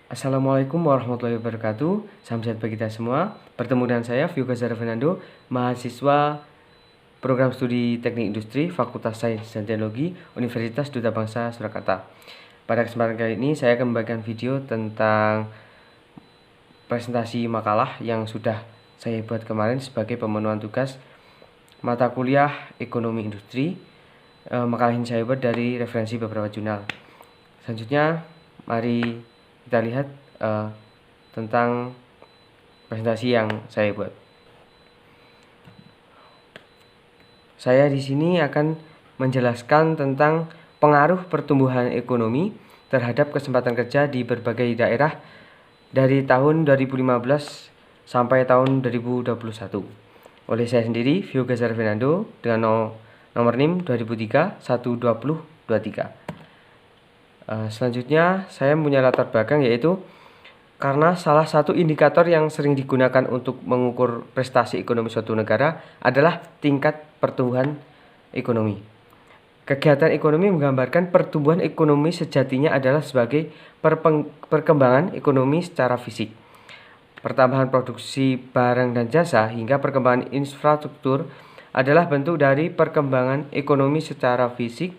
Assalamualaikum warahmatullahi wabarakatuh. Salam sehat bagi kita semua. Bertemu dengan saya, Vio Gazara Fernando, mahasiswa Program Studi Teknik Industri, Fakultas Sains dan Teknologi, Universitas Duta Bangsa Surakarta. Pada kesempatan kali ini, saya akan membagikan video tentang presentasi makalah yang sudah saya buat kemarin sebagai pemenuhan tugas mata kuliah Ekonomi Industri. Makalah ini saya buat dari referensi beberapa jurnal. Selanjutnya, mari kita lihat tentang presentasi yang saya buat. Saya di sini akan menjelaskan tentang pengaruh pertumbuhan ekonomi terhadap kesempatan kerja di berbagai daerah dari tahun 2015 sampai tahun 2021. Oleh saya sendiri, Vio Gazara Fernando, dengan nomor NIM 2003 12023. Selanjutnya, saya punya latar belakang yaitu karena salah satu indikator yang sering digunakan untuk mengukur prestasi ekonomi suatu negara adalah tingkat pertumbuhan ekonomi. Kegiatan ekonomi menggambarkan pertumbuhan ekonomi sejatinya adalah sebagai perkembangan ekonomi secara fisik. Pertambahan produksi barang dan jasa hingga perkembangan infrastruktur adalah bentuk dari perkembangan ekonomi secara fisik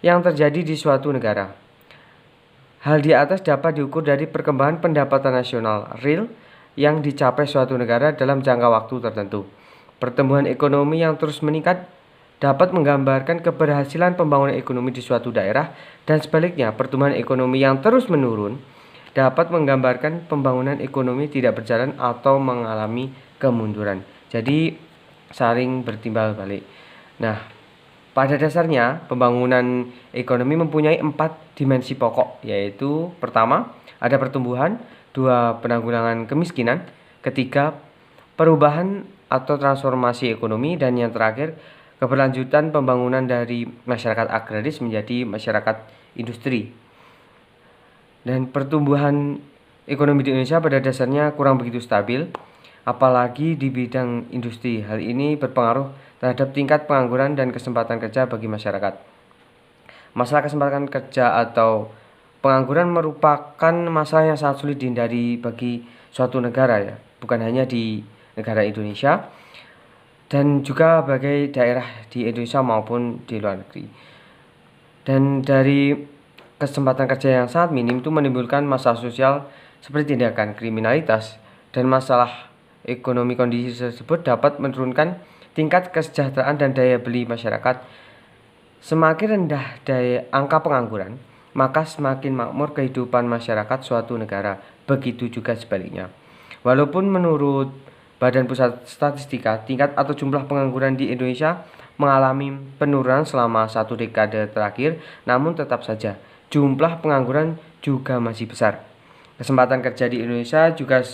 yang terjadi di suatu negara. Hal di atas dapat diukur dari perkembangan pendapatan nasional real yang dicapai suatu negara dalam jangka waktu tertentu. Pertumbuhan ekonomi yang terus meningkat dapat menggambarkan keberhasilan pembangunan ekonomi di suatu daerah, dan sebaliknya pertumbuhan ekonomi yang terus menurun dapat menggambarkan pembangunan ekonomi tidak berjalan atau mengalami kemunduran. Jadi saling bertimbal balik. Nah, pada dasarnya, pembangunan ekonomi mempunyai 4 dimensi pokok, yaitu pertama, ada pertumbuhan, 2, penanggulangan kemiskinan, ketiga, perubahan atau transformasi ekonomi, dan yang terakhir, keberlanjutan pembangunan dari masyarakat agraris menjadi masyarakat industri. Dan pertumbuhan ekonomi di Indonesia pada dasarnya kurang begitu stabil, apalagi di bidang industri. Hal ini berpengaruh terhadap tingkat pengangguran dan kesempatan kerja bagi masyarakat. Masalah kesempatan kerja atau pengangguran merupakan masalah yang sangat sulit dihindari bagi suatu negara, ya, bukan hanya di negara Indonesia dan juga bagi daerah di Indonesia maupun di luar negeri. Dan dari kesempatan kerja yang sangat minim itu menimbulkan masalah sosial seperti tindakan kriminalitas, dan masalah ekonomi. Kondisi tersebut dapat menurunkan tingkat kesejahteraan dan daya beli masyarakat. Semakin rendah angka pengangguran, maka semakin makmur kehidupan masyarakat suatu negara. Begitu juga sebaliknya. Walaupun menurut Badan Pusat Statistika, tingkat atau jumlah pengangguran di Indonesia mengalami penurunan selama 1 dekade terakhir, namun tetap saja jumlah pengangguran juga masih besar. Kesempatan kerja di Indonesia juga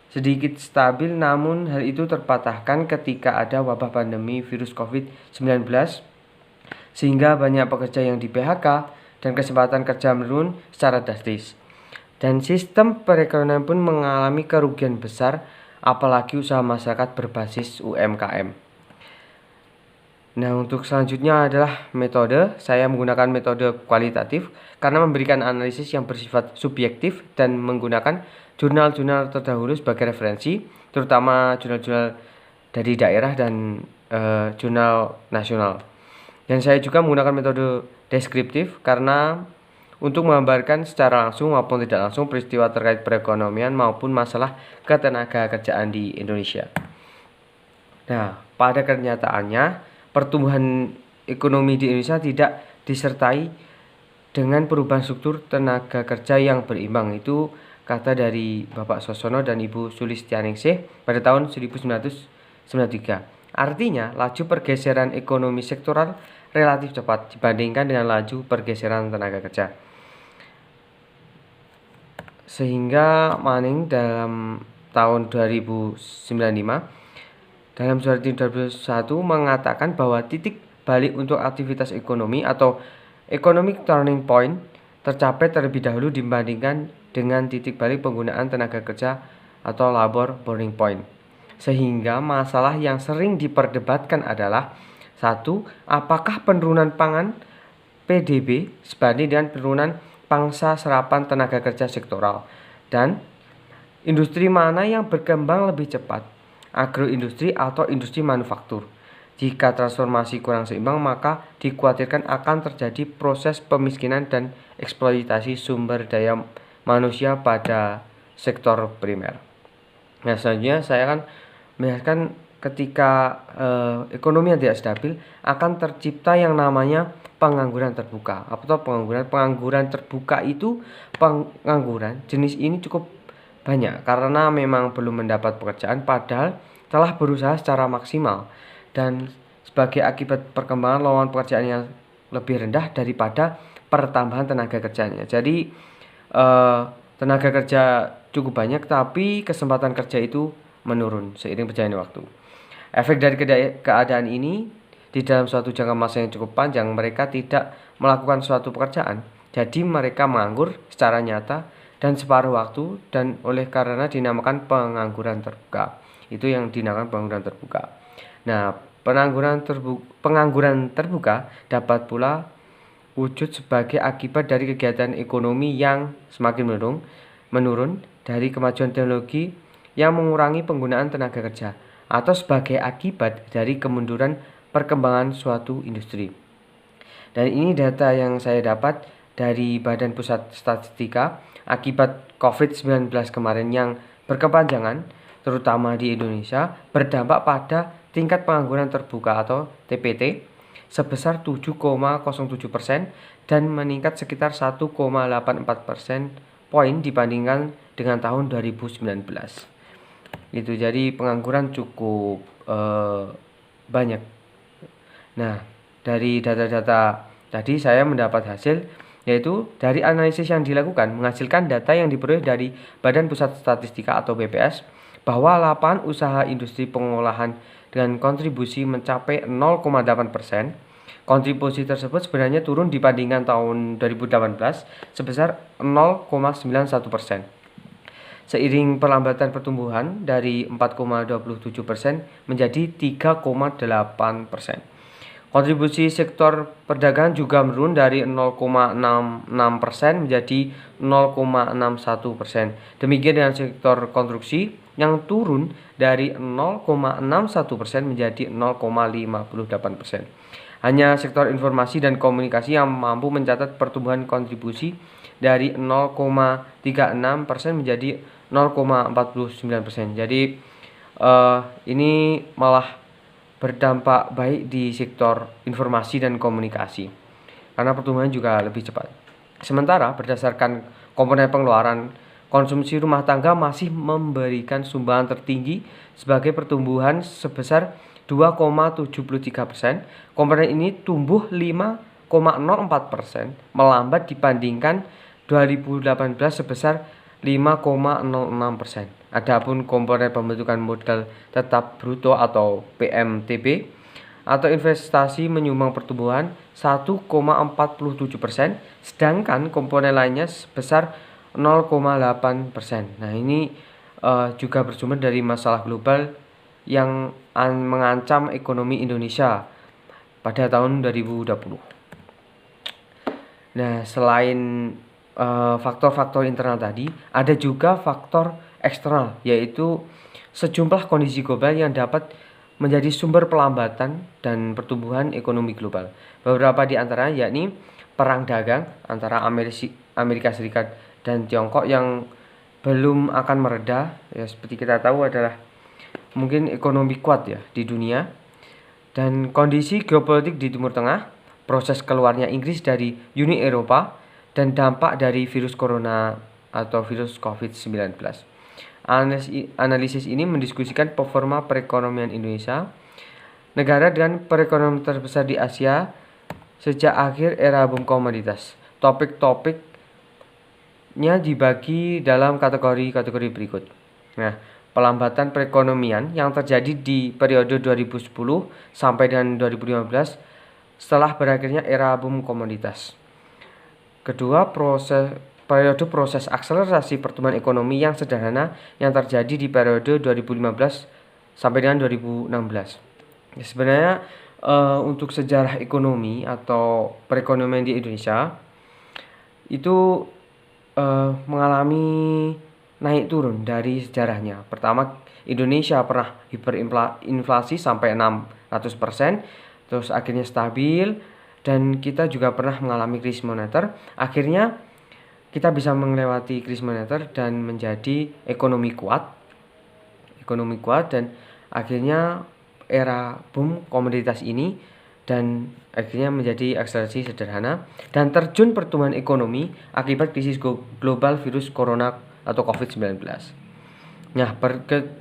sedikit stabil, namun hal itu terpatahkan ketika ada wabah pandemi virus COVID-19 sehingga banyak pekerja yang di PHK dan kesempatan kerja menurun secara drastis. Dan sistem perekonomian pun mengalami kerugian besar, apalagi usaha masyarakat berbasis UMKM. Nah, untuk selanjutnya adalah metode. Saya menggunakan metode kualitatif karena memberikan analisis yang bersifat subjektif dan menggunakan jurnal-jurnal terdahulu sebagai referensi, terutama jurnal-jurnal dari daerah dan jurnal nasional. Dan saya juga menggunakan metode deskriptif karena untuk menggambarkan secara langsung maupun tidak langsung peristiwa terkait perekonomian maupun masalah ketenaga kerjaan di Indonesia. Nah, pada kenyataannya pertumbuhan ekonomi di Indonesia tidak disertai dengan perubahan struktur tenaga kerja yang berimbang. Itu kata dari Bapak Sosono dan Ibu Sulistianingsih pada tahun 1993. Artinya, laju pergeseran ekonomi sektoral relatif cepat dibandingkan dengan laju pergeseran tenaga kerja. Sehingga Manning dalam tahun 2095 dalam surat 2001 mengatakan bahwa titik balik untuk aktivitas ekonomi atau economic turning point tercapai terlebih dahulu dibandingkan dengan titik balik penggunaan tenaga kerja atau labor burning point. Sehingga masalah yang sering diperdebatkan adalah 1. Apakah penurunan pangan PDB sebanding dengan penurunan pangsa serapan tenaga kerja sektoral, dan industri mana yang berkembang lebih cepat, agroindustri atau industri manufaktur. Jika transformasi kurang seimbang, maka dikhawatirkan akan terjadi proses pemiskinan dan eksploitasi sumber daya manusia pada sektor primer. Nah, selanjutnya saya akan menjelaskan ketika ekonomi yang tidak stabil akan tercipta yang namanya pengangguran terbuka. Apa itu pengangguran? Pengangguran terbuka itu pengangguran jenis ini cukup banyak karena memang belum mendapat pekerjaan padahal telah berusaha secara maksimal, dan sebagai akibat perkembangan lowongan pekerjaan yang lebih rendah daripada pertambahan tenaga kerjanya. Jadi tenaga kerja cukup banyak tapi kesempatan kerja itu menurun seiring berjalannya waktu. Efek dari keadaan ini, di dalam suatu jangka masa yang cukup panjang mereka tidak melakukan suatu pekerjaan, jadi mereka menganggur secara nyata dan separuh waktu, dan oleh karena dinamakan pengangguran terbuka. Itu yang dinamakan pengangguran terbuka. Nah, pengangguran terbuka dapat pula wujud sebagai akibat dari kegiatan ekonomi yang semakin menurun dari kemajuan teknologi yang mengurangi penggunaan tenaga kerja, atau sebagai akibat dari kemunduran perkembangan suatu industri. Dan ini data yang saya dapat dari Badan Pusat Statistika akibat COVID-19 kemarin yang berkepanjangan, terutama di Indonesia, berdampak pada tingkat pengangguran terbuka atau TPT sebesar 7,07% dan meningkat sekitar 1,84% poin dibandingkan dengan tahun 2019. Itu jadi pengangguran cukup banyak. Nah, dari data-data tadi saya mendapat hasil, yaitu dari analisis yang dilakukan menghasilkan data yang diperoleh dari Badan Pusat Statistika atau BPS bahwa lapangan usaha industri pengolahan dengan kontribusi mencapai 0,8%. Kontribusi tersebut sebenarnya turun dibandingkan tahun 2018 sebesar 0,91%. Seiring perlambatan pertumbuhan dari 4,27% menjadi 3,8%. Kontribusi sektor perdagangan juga menurun dari 0,66% menjadi 0,61%. Demikian dengan sektor konstruksi yang turun dari 0,61% menjadi 0,58%. Hanya sektor informasi dan komunikasi yang mampu mencatat pertumbuhan kontribusi dari 0,36% menjadi 0,49%. Jadi ini malah berdampak baik di sektor informasi dan komunikasi karena pertumbuhan juga lebih cepat. Sementara berdasarkan komponen pengeluaran, konsumsi rumah tangga masih memberikan sumbangan tertinggi sebagai pertumbuhan sebesar 2,73%. Komponen ini tumbuh 5,04%, melambat dibandingkan 2018 sebesar 5,06%. Adapun komponen pembentukan modal tetap bruto atau PMTB atau investasi menyumbang pertumbuhan 1,47%, sedangkan komponen lainnya sebesar 0,8%. Nah, ini juga bersumber dari masalah global yang mengancam ekonomi Indonesia pada tahun 2020. Nah, selain faktor-faktor internal tadi, ada juga faktor eksternal, yaitu sejumlah kondisi global yang dapat menjadi sumber pelambatan dan pertumbuhan ekonomi global. Beberapa di antaranya yakni perang dagang antara Amerika Serikat dan Tiongkok yang belum akan mereda, ya seperti kita tahu adalah mungkin ekonomi kuat ya di dunia, dan kondisi geopolitik di Timur Tengah, proses keluarnya Inggris dari Uni Eropa, dan dampak dari virus corona atau virus COVID-19. Analisis ini mendiskusikan performa perekonomian Indonesia, negara dengan perekonomian terbesar di Asia sejak akhir era boom komoditas. Topik-topiknya dibagi dalam kategori-kategori berikut. Nah, pelambatan perekonomian yang terjadi di periode 2010 sampai dengan 2015 setelah berakhirnya era boom komoditas. Kedua, periode proses akselerasi pertumbuhan ekonomi yang sederhana yang terjadi di periode 2015 sampai dengan 2016. Ya, sebenarnya untuk sejarah ekonomi atau perekonomian di Indonesia, itu mengalami naik turun dari sejarahnya. Pertama, Indonesia pernah hiperinflasi sampai 600%, terus akhirnya stabil, dan kita juga pernah mengalami krisis moneter. Akhirnya kita bisa melewati krisis moneter dan menjadi ekonomi kuat dan akhirnya era boom komoditas ini dan akhirnya menjadi akselerasi sederhana dan terjun pertumbuhan ekonomi akibat krisis global virus corona atau COVID-19. Nah,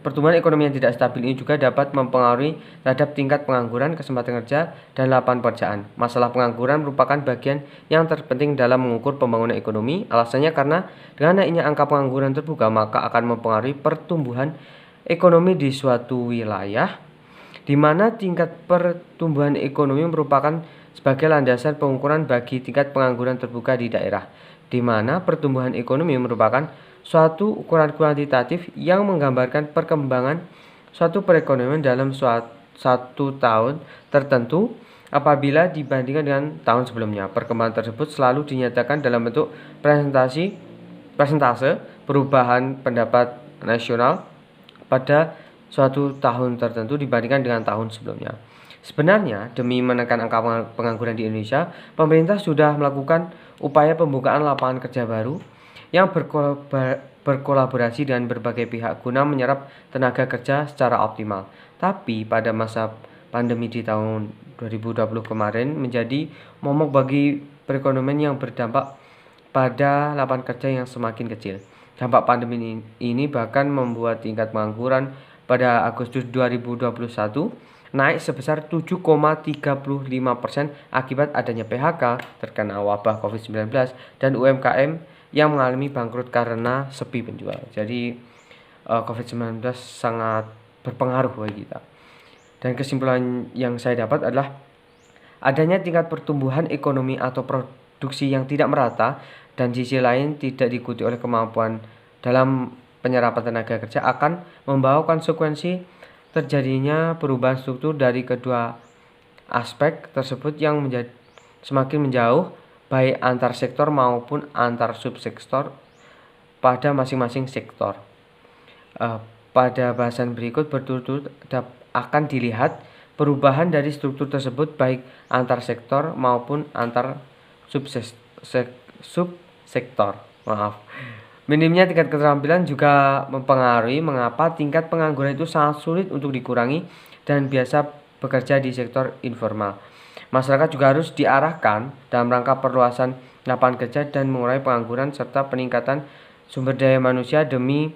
pertumbuhan ekonomi yang tidak stabil ini juga dapat mempengaruhi terhadap tingkat pengangguran, kesempatan kerja, dan lapangan pekerjaan. Masalah pengangguran merupakan bagian yang terpenting dalam mengukur pembangunan ekonomi. Alasannya karena dengan naiknya angka pengangguran terbuka, maka akan mempengaruhi pertumbuhan ekonomi di suatu wilayah, di mana tingkat pertumbuhan ekonomi merupakan sebagai landasan pengukuran bagi tingkat pengangguran terbuka di daerah, di mana pertumbuhan ekonomi merupakan suatu ukuran kuantitatif yang menggambarkan perkembangan suatu perekonomian dalam satu tahun tertentu apabila dibandingkan dengan tahun sebelumnya. Perkembangan tersebut selalu dinyatakan dalam bentuk persentase perubahan pendapat nasional pada suatu tahun tertentu dibandingkan dengan tahun sebelumnya. Sebenarnya, demi menekan angka pengangguran di Indonesia, pemerintah sudah melakukan upaya pembukaan lapangan kerja baru yang berkolaborasi dengan berbagai pihak guna menyerap tenaga kerja secara optimal. Tapi pada masa pandemi di tahun 2020 kemarin menjadi momok bagi perekonomian yang berdampak pada lapangan kerja yang semakin kecil. Dampak pandemi ini bahkan membuat tingkat pengangguran pada Agustus 2021 naik sebesar 7,35% akibat adanya PHK terkena wabah COVID-19 dan UMKM yang mengalami bangkrut karena sepi penjual. Jadi COVID-19 sangat berpengaruh bagi kita. Dan kesimpulan yang saya dapat adalah adanya tingkat pertumbuhan ekonomi atau produksi yang tidak merata dan sisi lain tidak diikuti oleh kemampuan dalam penyerapan tenaga kerja akan membawa konsekuensi terjadinya perubahan struktur dari kedua aspek tersebut yang semakin menjauh baik antar sektor maupun antar subsektor pada masing-masing sektor. Pada bahasan berikut berturut-turut akan dilihat perubahan dari struktur tersebut baik antar sektor maupun antar subsektor. Minimnya tingkat keterampilan juga mempengaruhi mengapa tingkat pengangguran itu sangat sulit untuk dikurangi dan biasa bekerja di sektor informal. Masyarakat juga harus diarahkan dalam rangka perluasan lapangan kerja dan mengurangi pengangguran serta peningkatan sumber daya manusia demi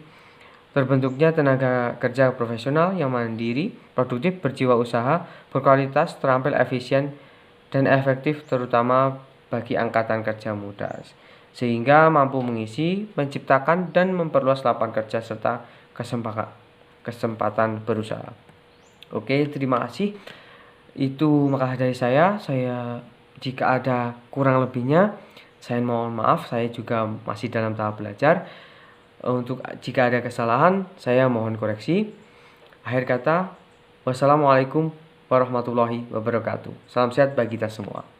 terbentuknya tenaga kerja profesional yang mandiri, produktif, berjiwa usaha, berkualitas, terampil, efisien, dan efektif terutama bagi angkatan kerja muda, sehingga mampu mengisi, menciptakan, dan memperluas lapangan kerja serta kesempatan berusaha. Oke, terima kasih. Itu makalah dari saya. Jika ada kurang lebihnya, saya mohon maaf. Saya juga masih dalam tahap belajar. Untuk jika ada kesalahan, saya mohon koreksi. Akhir kata, wassalamualaikum warahmatullahi wabarakatuh. Salam sehat bagi kita semua.